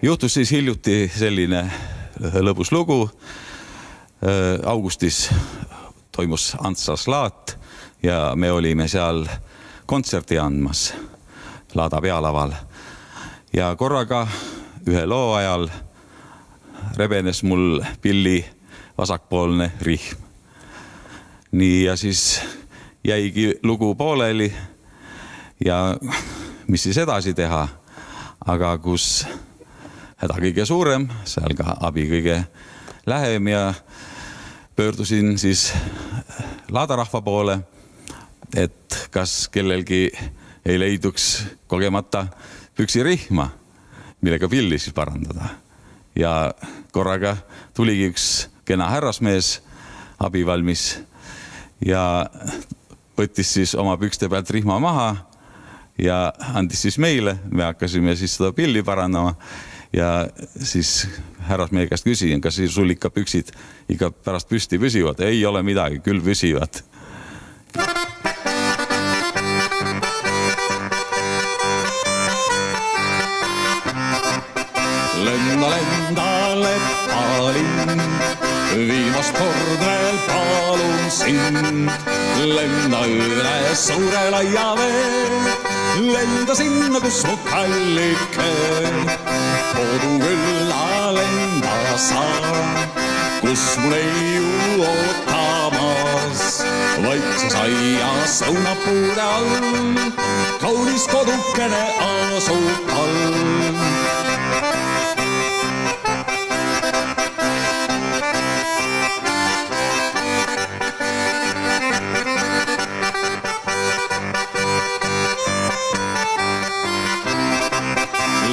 Juhtus siis hiljuti selline lõbus lugu. Augustis toimus Antsas laat ja me olime seal kontserti andmas laada pealaval. Ja korraga ühe loo ajal rebenes mul pilli vasakpoolne rihm. Nii ja siis jäigi lugu pooleli ja mis siis edasi teha, aga kus häda kõige suurem, seal ka abi kõige lähem ja pöördusin siis laadarahva poole, et kas kellelgi ei leiduks kogemata püksirihma, millega pilli siis parandada. Ja korraga tuligi üks kena härrasmees abivalmis ja võttis siis oma pükste pealt rihma maha ja andis siis meile. Me hakkasime siis seda pilli parandama ja siis härrasmehe käest küsin, kas sul ikka püksid ikka pärast püsti püsivad? Ei ole midagi, küll püsivad. Lenda, lenda, lepalinn, viimast kord veel palun sind. Lenda üle suure laia vee, lenda sinna, kus mu kallike. Kodukülla lenda saa, kus mul ei ju ootamas. Vaikses aias õunapuude all, kaunis kodukene asub all.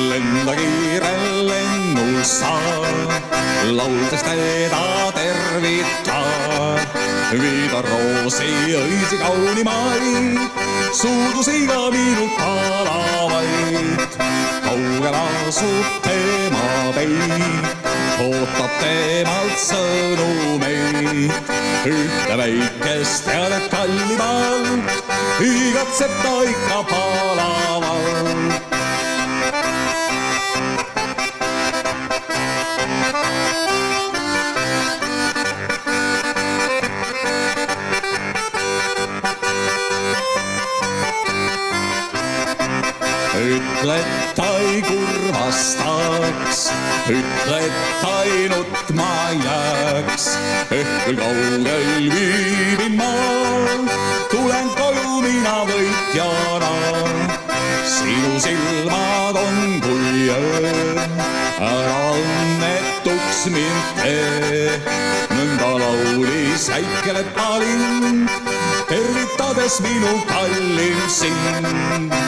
Lenda kiire lennul saa, lauldes teda tervita. Viida roosi õisi kaunimaid, suudusiga minult palavaid. Kaugel asub tema peid, ootab temalt sõnumeid. Ühte väikest teadet kallimalt, igatseb ta ikka pala. ütle, et ta ei kurvastaks, ütle, et ta ei nutma jääks. Küll kaugel viibin ma, tulen koju mina võitjana. Sinu silmad on kui öö, ära õnnetuks mind tee. Nõnda laulis väike lepalinn, tervitades minu kallim sind.